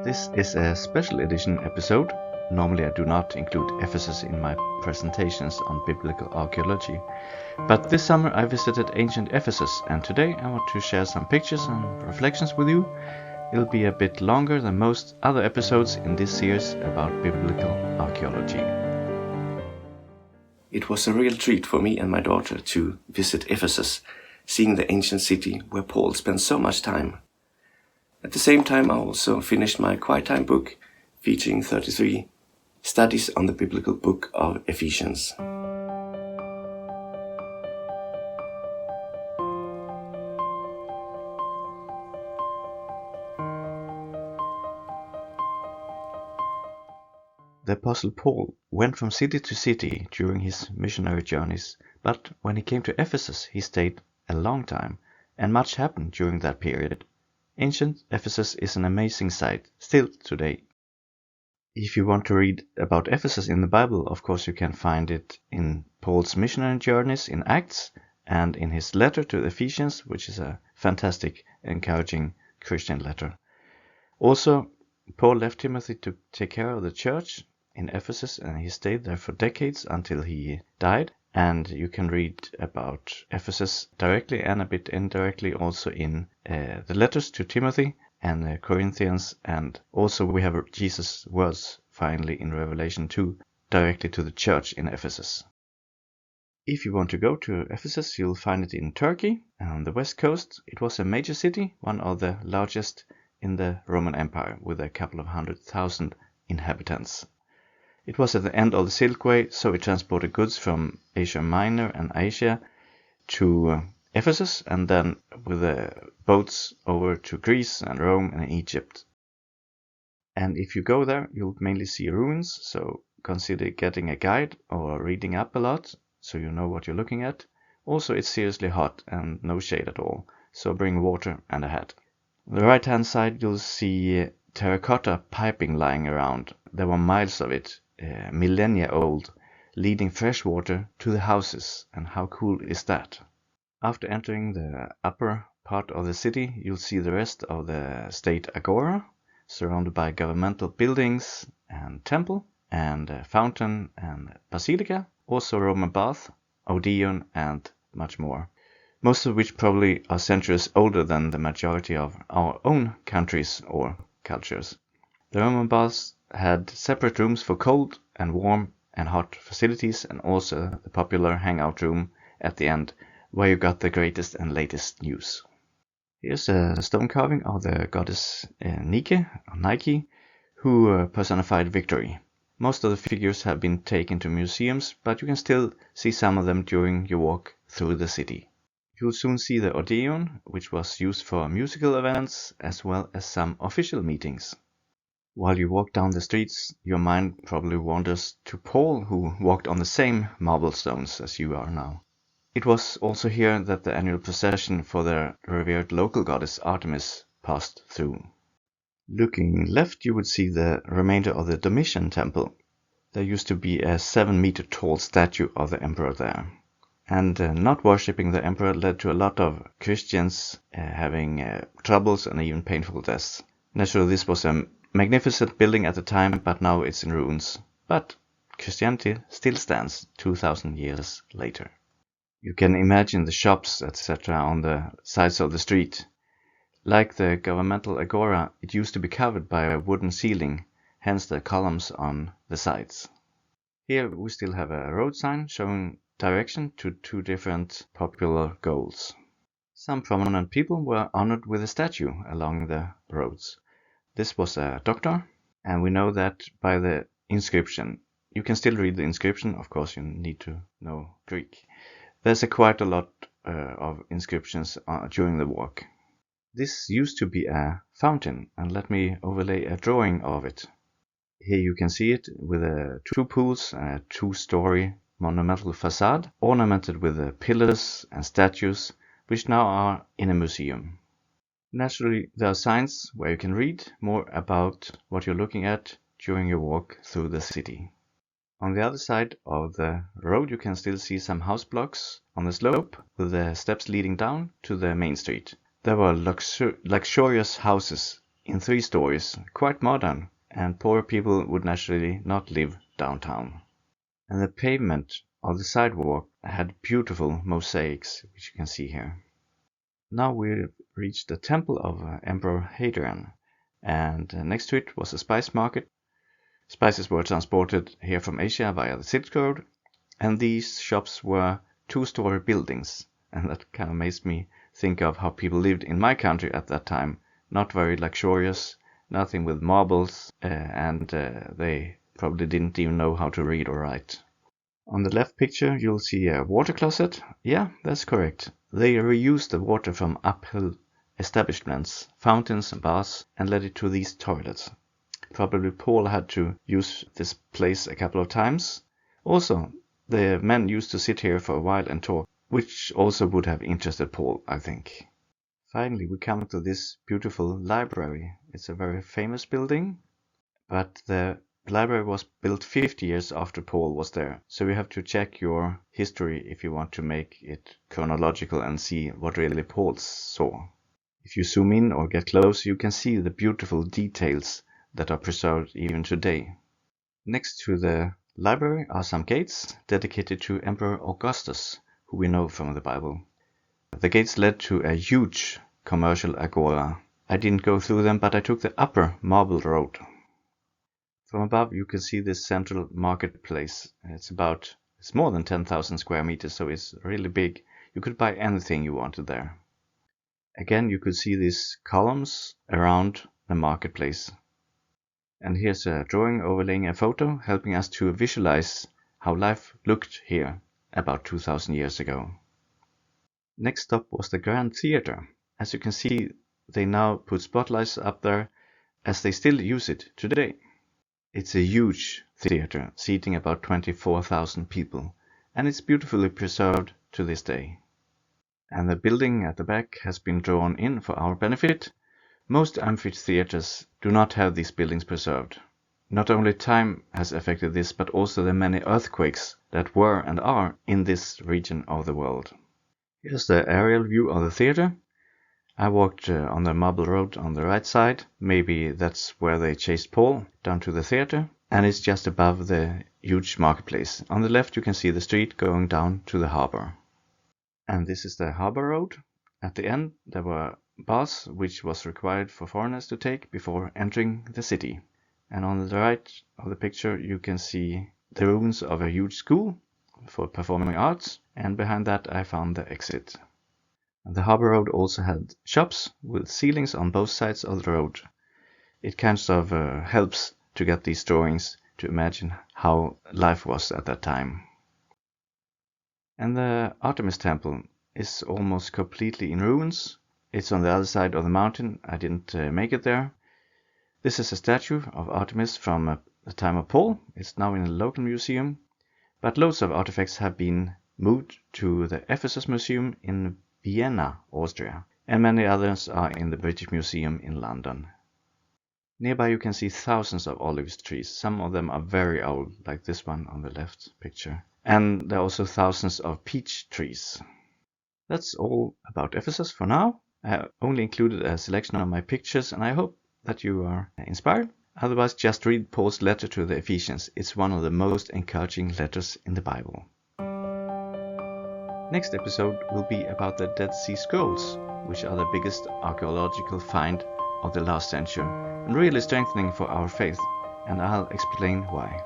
This is a special edition episode. Normally I do not include Ephesus in my presentations on biblical archaeology, but this summer I visited ancient Ephesus, and today I want to share some pictures and reflections with you. It'll be a bit longer than most other episodes in this series about biblical archaeology. It was a real treat for me and my daughter to visit Ephesus, seeing the ancient city where Paul spent so much time. At the same time, I also finished my quiet time book featuring 33 studies on the biblical book of Ephesians. The Apostle Paul went from city to city during his missionary journeys, but when he came to Ephesus he stayed a long time, and much happened during that period. Ancient Ephesus is an amazing site, still today. If you want to read about Ephesus in the Bible, of course you can find it in Paul's missionary journeys in Acts and in his letter to the Ephesians, which is a fantastic, encouraging Christian letter. Also, Paul left Timothy to take care of the church in Ephesus, and he stayed there for decades until he died. And you can read about Ephesus directly and a bit indirectly also in the letters to Timothy and the Corinthians, and also we have Jesus' words finally in Revelation 2 directly to the church in Ephesus. If you want to go to Ephesus, you'll find it in Turkey on the west coast. It was a major city, one of the largest in the Roman Empire, with a couple of 100,000 inhabitants. It was at the end of the Silk Way, so it transported goods from Asia Minor and Asia to Ephesus, and then with the boats over to Greece and Rome and Egypt. And if you go there, you'll mainly see ruins, so consider getting a guide or reading up a lot, so you know what you're looking at. Also, it's seriously hot and no shade at all, so bring water and a hat. On the right hand side, you'll see terracotta piping lying around. There were miles of it, millennia old, leading fresh water to the houses, and how cool is that? After entering the upper part of the city, you'll see the rest of the state agora, surrounded by governmental buildings and temple, and fountain and basilica, also Roman bath, Odeon, and much more. Most of which probably are centuries older than the majority of our own countries or cultures. The Roman baths had separate rooms for cold and warm and hot facilities, and also the popular hangout room at the end, where you got the greatest and latest news. Here's a stone carving of the goddess Nike, who personified victory. Most of the figures have been taken to museums, but you can still see some of them during your walk through the city. You'll soon see the Odeon, which was used for musical events as well as some official meetings. While you walk down the streets, your mind probably wanders to Paul, who walked on the same marble stones as you are now. It was also here that the annual procession for the revered local goddess Artemis passed through. Looking left, you would see the remainder of the Domitian temple. There used to be a 7-meter tall statue of the emperor there. And not worshipping the emperor led to a lot of Christians having troubles and even painful deaths. Naturally, this was a magnificent building at the time, but now it's in ruins. But Christianity still stands 2,000 years later. You can imagine the shops, etc. on the sides of the street. Like the governmental agora, it used to be covered by a wooden ceiling, hence the columns on the sides. Here we still have a road sign showing direction to 2 different popular goals. Some prominent people were honored with a statue along the roads. This was a doctor, and we know that by the inscription. You can still read the inscription, of course you need to know Greek. There's quite a lot of inscriptions during the walk. This used to be a fountain, and let me overlay a drawing of it. Here you can see it with 2 pools and a 2-story monumental facade, ornamented with pillars and statues, which now are in a museum. Naturally, there are signs where you can read more about what you're looking at during your walk through the city. On the other side of the road you can still see some house blocks on the slope with the steps leading down to the main street. There were luxurious houses in 3 stories, quite modern, and poor people would naturally not live downtown. And the pavement of the sidewalk had beautiful mosaics, which you can see here. Now we've reached the temple of Emperor Hadrian, and next to it was a spice market. Spices were transported here from Asia via the Silk Road, and these shops were 2-story buildings, and that kind of makes me think of how people lived in my country at that time. Not very luxurious, nothing with marbles, and they probably didn't even know how to read or write. On the left picture you'll see a water closet. Yeah, that's correct. They reused the water from uphill establishments, fountains and baths, and led it to these toilets. Probably Paul had to use this place a couple of times. Also, the men used to sit here for a while and talk, which also would have interested Paul, I think. Finally, we come to this beautiful library. It's a very famous building, but the library was built 50 years after Paul was there, so you have to check your history if you want to make it chronological and see what really Paul saw. If you zoom in or get close, you can see the beautiful details that are preserved even today. Next to the library are some gates dedicated to Emperor Augustus, who we know from the Bible. The gates led to a huge commercial agora. I didn't go through them, but I took the upper marble road. From above you can see this central marketplace. It's more than 10,000 square meters, so it's really big. You could buy anything you wanted there. Again, you could see these columns around the marketplace. And here's a drawing overlaying a photo, helping us to visualize how life looked here about 2,000 years ago. Next stop was the Grand Theater. As you can see, they now put spotlights up there, as they still use it today. It's a huge theater, seating about 24,000 people, and it's beautifully preserved to this day. And the building at the back has been drawn in for our benefit. Most amphitheaters do not have these buildings preserved. Not only time has affected this, but also the many earthquakes that were and are in this region of the world. Here's the aerial view of the theater. I walked on the marble road on the right side. Maybe that's where they chased Paul down to the theater. And it's just above the huge marketplace. On the left you can see the street going down to the harbor. And this is the harbor road. At the end there were baths, which was required for foreigners to take before entering the city. And on the right of the picture you can see the ruins of a huge school for performing arts, and behind that I found the exit. The harbor road also had shops with ceilings on both sides of the road. It kind of helps to get these drawings to imagine how life was at that time. And the Artemis temple is almost completely in ruins. It's on the other side of the mountain. I didn't make it there. This is a statue of Artemis from the time of Paul. It's now in a local museum, but loads of artifacts have been moved to the Ephesus Museum in Vienna, Austria, and many others are in the British Museum in London. Nearby you can see thousands of olive trees. Some of them are very old, like this one on the left picture. And there are also thousands of peach trees. That's all about Ephesus for now. I only included a selection of my pictures, and I hope that you are inspired. Otherwise, just read Paul's letter to the Ephesians. It's one of the most encouraging letters in the Bible. Next episode will be about the Dead Sea Scrolls, which are the biggest archaeological find of the last century, and really strengthening for our faith, and I'll explain why.